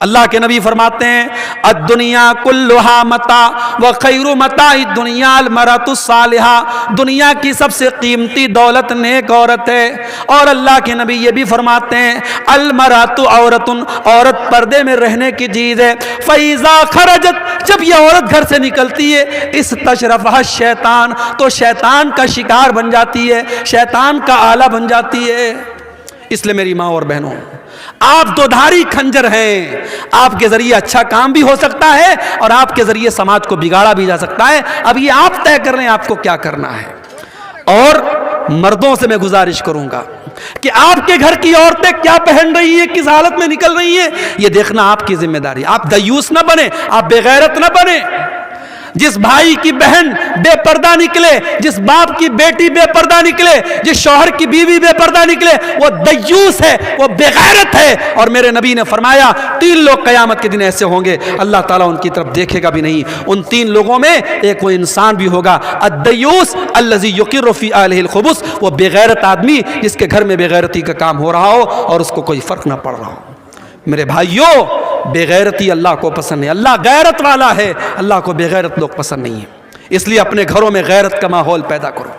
اللہ کے نبی فرماتے ہیں الدنیا کلھا متاع وخیر متاع الدنیا المرأۃ الصالحہ، دنیا کی سب سے قیمتی دولت نیک عورت ہے۔ اور اللہ کے نبی یہ بھی فرماتے ہیں المرأۃ عورۃ، عورت پردے میں رہنے کی چیز ہے۔ فإذا خرجت، جب یہ عورت گھر سے نکلتی ہے، استشرفها الشیطان، تو شیطان کا شکار بن جاتی ہے، شیطان کا آلہ بن جاتی ہے۔ اس لیے میری ماں اور بہنوں، آپ دو دھاری کھنجر ہیں، آپ کے ذریعے اچھا کام بھی ہو سکتا ہے اور آپ کے ذریعے سماج کو بگاڑا بھی جا سکتا ہے۔ اب یہ آپ طے کر رہے ہیں آپ کو کیا کرنا ہے۔ اور مردوں سے میں گزارش کروں گا کہ آپ کے گھر کی عورتیں کیا پہن رہی ہیں، کس حالت میں نکل رہی ہیں، یہ دیکھنا آپ کی ذمہ داری۔ آپ دیوس نہ بنے، آپ بے غیرت نہ بنے۔ جس بھائی کی بہن بے پردہ نکلے، جس باپ کی بیٹی بے پردہ نکلے، جس شوہر کی بیوی بے پردہ نکلے، وہ دیوس ہے، وہ بے غیرت ہے۔ اور میرے نبی نے فرمایا 3 لوگ قیامت کے دن ایسے ہوں گے اللہ تعالیٰ ان کی طرف دیکھے گا بھی نہیں۔ ان 3 لوگوں میں ایک وہ انسان بھی ہوگا الدیوس الذی یقر فی اہلہ الخبث، وہ بے غیرت آدمی جس کے گھر میں بے غیرتی کا کام ہو رہا ہو اور اس کو کوئی فرق نہ پڑ رہا ہو۔ میرے بھائیوں، بے غیرتی اللہ کو پسند ہے، اللہ غیرت والا ہے، اللہ کو بے غیرت لوگ پسند نہیں ہیں۔ اس لیے اپنے گھروں میں غیرت کا ماحول پیدا کرو۔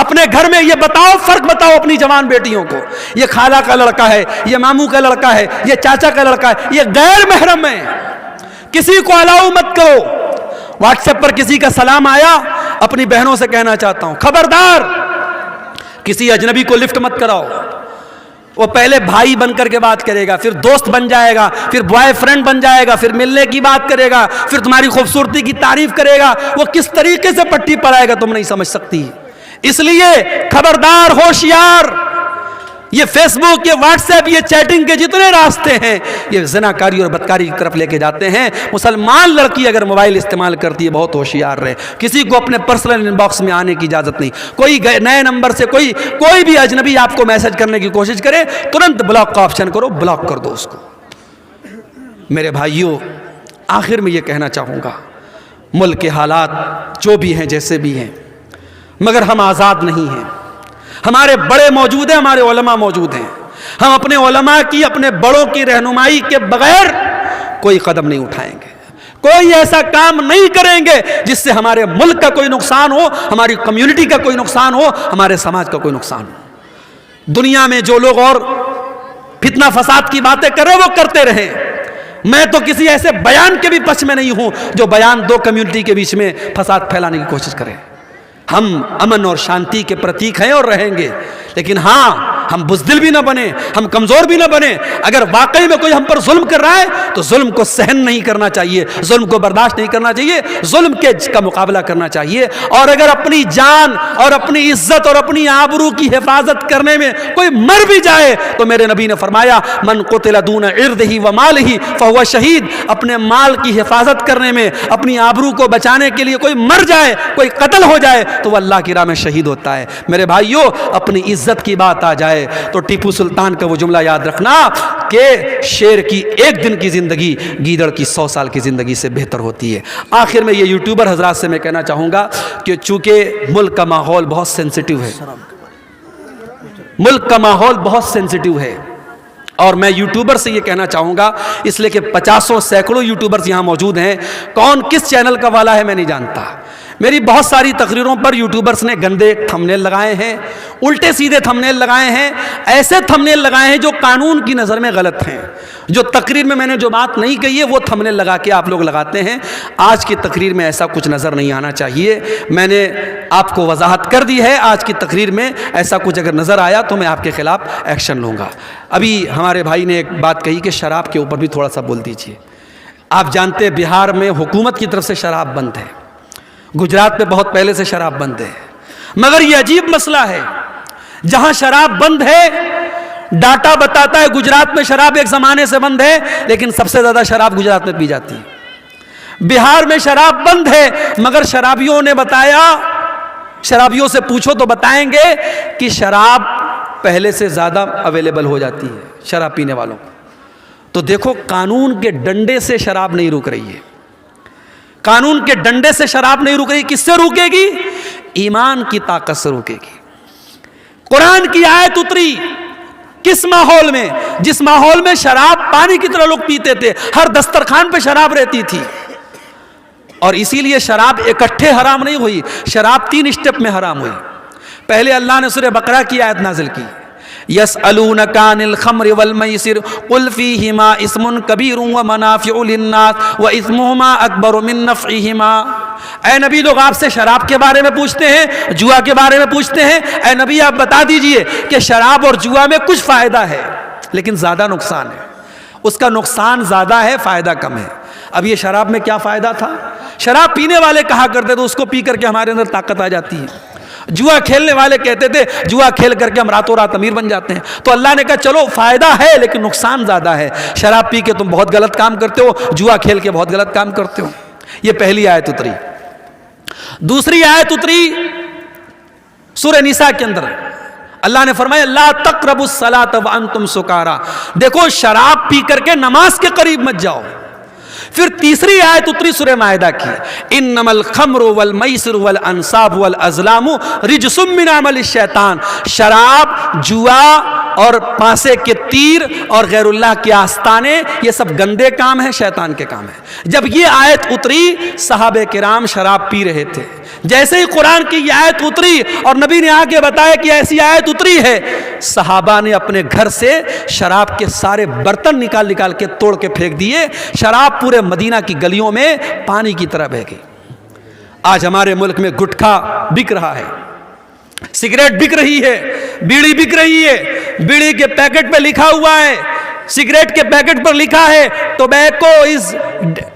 اپنے گھر میں یہ بتاؤ، فرق بتاؤ اپنی جوان بیٹیوں کو، یہ خالہ کا لڑکا ہے، یہ ماموں کا لڑکا ہے، یہ چاچا کا لڑکا ہے، یہ غیر محرم ہے۔ کسی کو الاؤ مت کرو۔ واٹس ایپ پر کسی کا سلام آیا، اپنی بہنوں سے کہنا چاہتا ہوں خبردار، کسی اجنبی کو لفٹ مت کراؤ۔ وہ پہلے بھائی بن کر کے بات کرے گا، پھر دوست بن جائے گا، پھر بوائے فرینڈ بن جائے گا، پھر ملنے کی بات کرے گا، پھر تمہاری خوبصورتی کی تعریف کرے گا۔ وہ کس طریقے سے پٹی پڑائے گا تم نہیں سمجھ سکتی۔ اس لیے خبردار، ہوشیار۔ یہ فیس بک، یہ واٹس ایپ، یہ چیٹنگ کے جتنے راستے ہیں یہ زناکاری اور بدکاری کی طرف لے کے جاتے ہیں۔ مسلمان لڑکی اگر موبائل استعمال کرتی ہے بہت ہوشیار رہے، کسی کو اپنے پرسنل ان باکس میں آنے کی اجازت نہیں۔ کوئی نئے نمبر سے کوئی بھی اجنبی آپ کو میسج کرنے کی کوشش کرے، ترنت بلاک کا آپشن کرو، بلاک کر دو اس کو۔ میرے بھائیوں، آخر میں یہ کہنا چاہوں گا، ملک کے حالات جو بھی ہیں جیسے بھی ہیں، مگر ہم آزاد نہیں ہیں۔ ہمارے بڑے موجود ہیں، ہمارے علماء موجود ہیں۔ ہم اپنے علماء کی، اپنے بڑوں کی رہنمائی کے بغیر کوئی قدم نہیں اٹھائیں گے، کوئی ایسا کام نہیں کریں گے جس سے ہمارے ملک کا کوئی نقصان ہو، ہماری کمیونٹی کا کوئی نقصان ہو، ہمارے سماج کا کوئی نقصان ہو۔ دنیا میں جو لوگ اور فتنہ فساد کی باتیں کر رہے وہ کرتے رہیں، میں تو کسی ایسے بیان کے بھی پچھ میں نہیں ہوں جو بیان 2 کمیونٹی کے بیچ میں فساد پھیلانے کی کوشش کرے۔ ہم امن اور شانتی کے پرتیک ہیں اور رہیں گے، لیکن ہاں ہم بزدل بھی نہ بنیں، ہم کمزور بھی نہ بنیں۔ اگر واقعی میں کوئی ہم پر ظلم کر رہا ہے تو ظلم کو سہن نہیں کرنا چاہیے، ظلم کو برداشت نہیں کرنا چاہیے، ظلم کا مقابلہ کرنا چاہیے۔ اور اگر اپنی جان اور اپنی عزت اور اپنی آبرو کی حفاظت کرنے میں کوئی مر بھی جائے تو میرے نبی نے فرمایا من قتل دون عرضہ ومالہ فہو شہید، اپنے مال کی حفاظت کرنے میں، اپنی آبرو کو بچانے کے لیے کوئی مر جائے، کوئی قتل ہو جائے تو وہ اللہ کی راہ میں شہید ہوتا ہے۔ میرے بھائیوں، اپنی عزت کی بات آ جائے تو ٹیپو سلطان کا وہ جملہ یاد رکھنا کہ شیر کی 1 دن کی زندگی گیدڑ کی 100 سال کی زندگی سے بہتر ہوتی ہے۔ آخر میں یہ یوٹیوبر حضرات سے میں کہنا چاہوں گا کہ چونکہ ملک کا ماحول بہت سینسیٹیو ہے، ملک کا ماحول بہت سینسیٹیو ہے، اور میں یوٹیوبر سے یہ کہنا چاہوں گا، اس لیے کہ 50 سینکڑوں یوٹیوبرز یہاں موجود ہیں، کون کس چینل کا والا ہے میں نہیں جانتا۔ میری بہت ساری تقریروں پر یوٹیوبرز نے گندے تھمبنیل لگائے ہیں، الٹے سیدھے تھمبنیل لگائے ہیں، ایسے تھمبنیل لگائے ہیں جو قانون کی نظر میں غلط ہیں، جو تقریر میں نے جو بات نہیں کہی ہے وہ تھمبنیل لگا کے آپ لوگ لگاتے ہیں۔ آج کی تقریر میں ایسا کچھ نظر نہیں آنا چاہیے، میں نے آپ کو وضاحت کر دی ہے، آج کی تقریر میں ایسا کچھ اگر نظر آیا تو میں آپ کے خلاف ایکشن لوں گا۔ ابھی ہمارے بھائی نے ایک بات کہی کہ شراب کے اوپر بھی تھوڑا سا بول دیجئے۔ آپ جانتے ہیں بہار میں حکومت کی طرف سے شراب بند ہے، گجرات میں بہت پہلے سے شراب بند ہے، مگر یہ عجیب مسئلہ ہے، جہاں شراب بند ہے ڈاٹا بتاتا ہے گجرات میں شراب ایک زمانے سے بند ہے، لیکن سب سے زیادہ شراب گجرات میں پی جاتی ہے۔ بہار میں شراب بند ہے، مگر شرابیوں نے بتایا، شرابیوں سے پوچھو تو بتائیں گے کہ شراب پہلے سے زیادہ اویلیبل ہو جاتی ہے شراب پینے والوں کو۔ تو دیکھو، قانون کے ڈنڈے سے شراب نہیں رک رہی ہے، قانون کے ڈنڈے سے شراب نہیں رک رہی، کس سے روکے گی؟ ایمان کی طاقت سے روکے گی۔ قرآن کی آیت اتری کس ماحول میں؟ جس ماحول میں شراب پانی کی طرح لوگ پیتے تھے، ہر دسترخوان پہ شراب رہتی تھی. اور اسی لیے شراب اکٹھے حرام نہیں ہوئی، شراب 3 اسٹیپ میں حرام ہوئی. پہلے اللہ نے سورہ بقرہ کی آیت نازل کی، یسألونک عن الخمر والمیسر قل فیہما اسم کبیر ومنافع للناس واثمہما اکبر من نفعہما. اے نبی، لوگ آپ سے شراب کے بارے میں پوچھتے ہیں، جوا کے بارے میں پوچھتے ہیں. اے نبی، آپ بتا دیجئے کہ شراب اور جوا میں کچھ فائدہ ہے لیکن زیادہ نقصان ہے. اس کا نقصان زیادہ ہے، فائدہ کم ہے. اب یہ شراب میں کیا فائدہ تھا؟ شراب پینے والے کہا کرتے تو اس کو پی کر کے ہمارے اندر طاقت آ جاتی ہے. جوا کھیلنے والے کہتے تھے جوا کھیل کر کے ہم راتوں رات امیر بن جاتے ہیں. تو اللہ نے کہا چلو فائدہ ہے لیکن نقصان زیادہ ہے. شراب پی کے تم بہت غلط کام کرتے ہو، جوا کھیل کے بہت غلط کام کرتے ہو. یہ پہلی آیت اتری. دوسری آیت اتری سورہ نساء کے اندر. اللہ نے فرمایا لا تقربوا الصلاۃ وانتم سکارا. دیکھو شراب پی کر کے نماز کے قریب مت جاؤ. پھر تیسری آیت اتری سورہ مائدہ کی، انما الخمر والمیسر والانصاب والازلام رجس من عمل الشیطان. شراب، جوا اور پانسے کے تیر اور غیر اللہ کے آستانے، یہ سب گندے کام ہیں، شیطان کے کام ہیں. جب یہ آیت اتری صحابہ کرام شراب پی رہے تھے. جیسے ہی قرآن کی یہ آیت اتری اور نبی نے آگے بتایا کہ ایسی آیت اتری ہے، صحابہ نے اپنے گھر سے شراب کے سارے برتن نکال نکال کے توڑ کے پھینک دیے. شراب پورے مدینہ کی گلیوں میں پانی کی طرح بہہ گئی. آج ہمارے ملک میں گٹکھا بک رہا ہے، سگریٹ بک رہی ہے، بیڑی بک رہی ہے. بیڑی کے پیکٹ پہ لکھا ہوا ہے، سگریٹ کے پیکٹ پر لکھا ہے tobacco is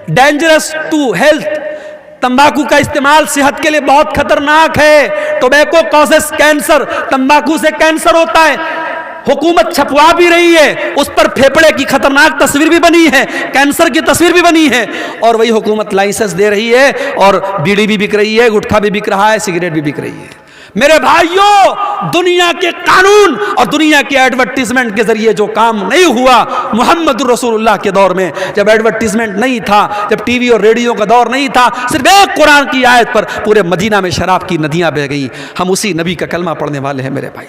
dangerous to health. تمباکو کا استعمال صحت کے لیے بہت خطرناک ہے. ٹوبیکو کازز کینسر، تمباکو سے کینسر ہوتا ہے. حکومت چھپوا بھی رہی ہے، اس پر پھیپڑے کی خطرناک تصویر بھی بنی ہے، کینسر کی تصویر بھی بنی ہے، اور وہی حکومت لائسنس دے رہی ہے. اور بیڑی بھی بک رہی ہے، گٹکھا بھی بک رہا ہے، سگریٹ بھی بک رہی ہے. میرے بھائیوں، دنیا کے قانون اور دنیا کے ایڈورٹیزمنٹ کے ذریعے جو کام نہیں ہوا محمد رسول اللہ کے دور میں، جب ایڈورٹیزمنٹ نہیں تھا، جب ٹی وی اور ریڈیو کا دور نہیں تھا، صرف ایک قرآن کی آیت پر پورے مدینہ میں شراب کی ندیاں بہہ گئیں. ہم اسی نبی کا کلمہ پڑھنے والے ہیں میرے بھائی.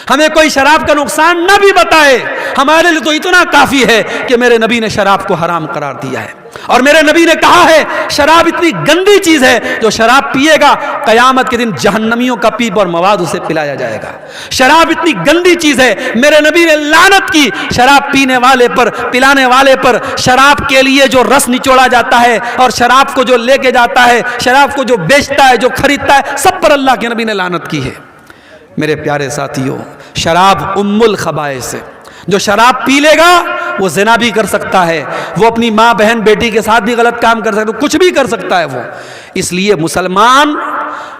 ہمیں کوئی شراب کا نقصان نہ بھی بتائے، ہمارے لیے تو اتنا کافی ہے کہ میرے نبی نے شراب کو حرام قرار دیا ہے. اور میرے نبی نے کہا ہے شراب اتنی گندی چیز ہے، جو شراب پیے گا قیامت کے دن جہنمیوں کا پیپ اور مواد اسے پلایا جائے گا. شراب اتنی گندی چیز ہے، میرے نبی نے لعنت کی شراب پینے والے پر، پلانے والے پر. شراب کے لیے جو رس نچوڑا جاتا ہے اور شراب کو جو لے کے جاتا ہے، شراب کو جو بیچتا ہے، جو خریدتا ہے، سب پر اللہ کے نبی نے لعنت کی ہے. میرے پیارے ساتھیوں، شراب ام الخبائث ہے. جو شراب پی لے گا وہ زنا بھی کر سکتا ہے، وہ اپنی ماں بہن بیٹی کے ساتھ بھی غلط کام کر سکتا ہے، کچھ بھی کر سکتا ہے وہ. اس لیے مسلمان،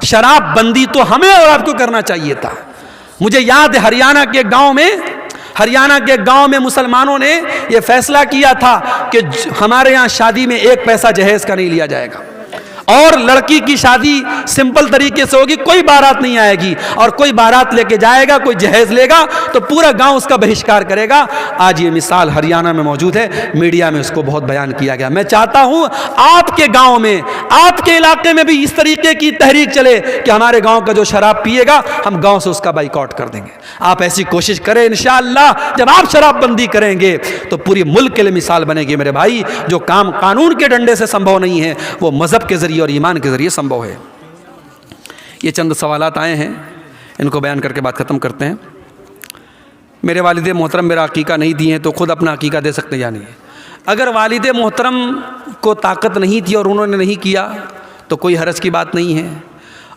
شراب بندی تو ہمیں اور آپ کو کرنا چاہیے تھا. مجھے یاد ہے ہریانہ کے گاؤں میں مسلمانوں نے یہ فیصلہ کیا تھا کہ ہمارے یہاں شادی میں 1 پیسہ جہیز کا نہیں لیا جائے گا، اور لڑکی کی شادی سمپل طریقے سے ہوگی، کوئی بارات نہیں آئے گی، اور کوئی بارات لے کے جائے گا، کوئی جہیز لے گا تو پورا گاؤں اس کا بہشکار کرے گا. آج یہ مثال ہریانہ میں موجود ہے، میڈیا میں اس کو بہت بیان کیا گیا. میں چاہتا ہوں آپ کے گاؤں میں، آپ کے علاقے میں بھی اس طریقے کی تحریک چلے کہ ہمارے گاؤں کا جو شراب پیے گا ہم گاؤں سے اس کا بائیکاٹ کر دیں گے. آپ ایسی کوشش کریں، انشاءاللہ جب آپ شراب بندی کریں گے تو پوری ملک کے لیے مثال بنے گی. میرے بھائی، جو کام قانون کے ڈنڈے سے سمبھو نہیں ہے وہ مذہب کے ذریعے اور ایمان کے ذریعے سمبھو ہے. یہ چند سوالات آئے ہیں، ان کو بیان کر کے بات ختم کرتے ہیں. میرے والد محترم میرا عقیقہ نہیں دیے ہیں تو خود اپنا عقیقہ دے سکتے یا نہیں؟ اگر والد محترم کو طاقت نہیں تھی اور انہوں نے نہیں کیا تو کوئی حرج کی بات نہیں ہے،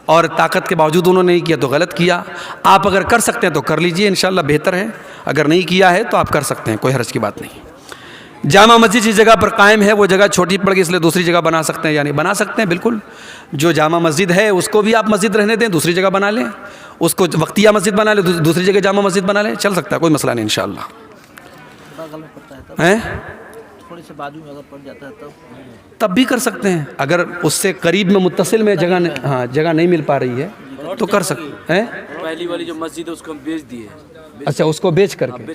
اور طاقت کے باوجود انہوں نے نہیں کیا تو غلط کیا. آپ اگر کر سکتے ہیں تو کر لیجئے، انشاءاللہ بہتر ہے. اگر نہیں کیا ہے تو آپ کر سکتے ہیں، کوئی حرج کی بات نہیں. جامع مسجد جس جگہ پر قائم ہے وہ جگہ چھوٹی پڑ گئی، اس لیے دوسری جگہ بنا سکتے ہیں، یعنی بنا سکتے ہیں بالکل. جو جامع مسجد ہے اس کو بھی آپ مسجد رہنے دیں، دوسری جگہ بنا لیں. اس کو وقتیہ مسجد بنا لیں، دوسری جگہ جامع مسجد بنا لیں، چل سکتا ہے، کوئی مسئلہ نہیں انشاءاللہ. تھوڑی سے بازو میں اگر پڑ جاتا ہے تب بھی کر سکتے ہیں. اگر اس سے قریب میں متصل میں جگہ نہیں مل پا رہی ہے تو کر سکتے ہیں. پہلی والی جو مسجد ہے اس کو ہم بیچ دیے. اچھا، اس کو بیچ کر کے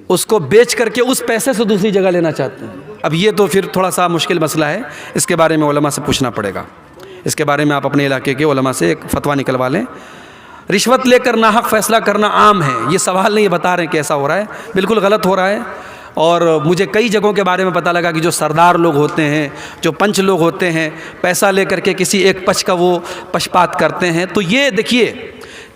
اس کو بیچ کر کے اس پیسے سے دوسری جگہ لینا چاہتے ہیں. اب یہ تو پھر تھوڑا سا مشکل مسئلہ ہے، اس کے بارے میں علماء سے پوچھنا پڑے گا. اس کے بارے میں آپ اپنے علاقے کے علماء سے ایک فتویٰ نکلوا لیں. رشوت لے کر ناحق فیصلہ کرنا عام ہے، یہ سوال نہیں، یہ بتا رہے ہیں کہ ایسا ہو رہا ہے، بالکل غلط ہو رہا ہے۔ اور مجھے کئی جگہوں کے بارے میں پتہ لگا کہ جو سردار لوگ ہوتے ہیں، جو پنچ لوگ ہوتے ہیں، پیسہ لے کر کے کسی ایک پچ کا وہ پشپات کرتے ہیں۔ تو یہ دیکھیے،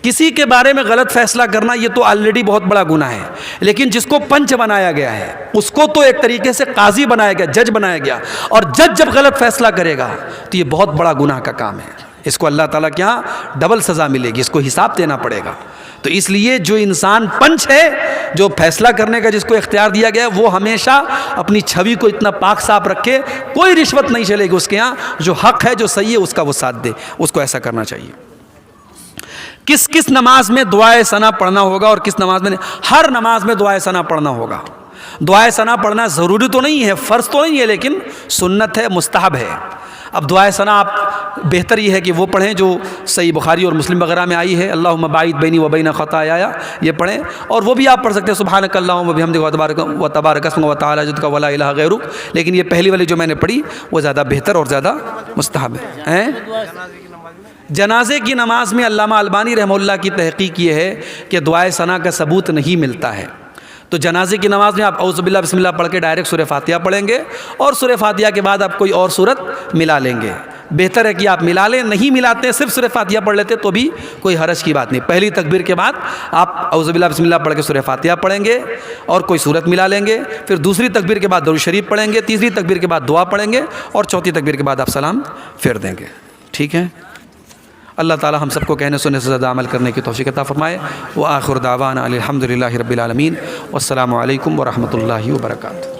کسی کے بارے میں غلط فیصلہ کرنا یہ تو آلریڈی بہت بڑا گناہ ہے، لیکن جس کو پنچ بنایا گیا ہے اس کو تو ایک طریقے سے قاضی بنایا گیا، جج بنایا گیا، اور جج جب غلط فیصلہ کرے گا تو یہ بہت بڑا گناہ کا کام ہے، اس کو اللہ تعالیٰ کے یہاں ڈبل سزا ملے گی، اس کو حساب دینا پڑے گا۔ تو اس لیے جو انسان پنچ ہے، جو فیصلہ کرنے کا جس کو اختیار دیا گیا ہے، وہ ہمیشہ اپنی چھوی کو اتنا پاک صاف رکھے، کوئی رشوت نہیں چلے گی اس کے یہاں، جو حق ہے جو صحیح ہے اس کا وہ ساتھ دے، اس کو ایسا کرنا چاہیے۔ کس کس نماز میں دعائے ثنا پڑھنا ہوگا اور کس نماز میں نہیں؟ ہر نماز میں دعائے ثنا پڑھنا ہوگا۔ دعائے ثنا پڑھنا ضروری تو نہیں ہے، فرض تو نہیں ہے، لیکن سنت ہے، مستحب ہے۔ اب دعائے ثنا آپ بہتر یہ ہے کہ وہ پڑھیں جو صحیح بخاری اور مسلم وغیرہ میں آئی ہے، اللہم باعد بینی و بین خطایا، یہ پڑھیں، اور وہ بھی آپ پڑھ سکتے ہیں سبحانک اللہم و بحمدک و تبارک اسمک و تعالی جدک و لا الہ غیرک، لیکن یہ پہلی والی جو میں نے پڑھی وہ زیادہ بہتر اور زیادہ مستحب ہے۔ جنازے کی نماز میں علامہ البانی رحمہ اللہ کی تحقیق یہ ہے کہ دعائے ثنا کا ثبوت نہیں ملتا ہے، تو جنازے کی نماز میں آپ اعوذ باللہ بسم اللہ پڑھ کے ڈائریکٹ سورہ فاتحہ پڑھیں گے، اور سورہ فاتحہ کے بعد آپ کوئی اور سورت ملا لیں گے۔ بہتر ہے کہ آپ ملا لیں، نہیں ملاتے ہیں صرف سورہ فاتحہ پڑھ لیتے تو بھی کوئی حرج کی بات نہیں۔ پہلی تکبیر کے بعد آپ اعوذ باللہ بسم اللہ پڑھ کے سورہ فاتحہ پڑھیں گے اور کوئی سورت ملا لیں گے، پھر دوسری تکبیر کے بعد درود شریف پڑھیں گے، تیسری تکبیر کے بعد دعا پڑھیں گے، اور چوتھی تکبیر کے بعد آپ سلام پھیر دیں گے۔ ٹھیک ہے؟ اللہ تعالی ہم سب کو کہنے سننے سے زیادہ عمل کرنے کی توفیق عطا فرمائے۔ وآخر دعوانا الحمدللہ رب العالمین، والسلام علیکم ورحمۃ اللہ وبرکاتہ۔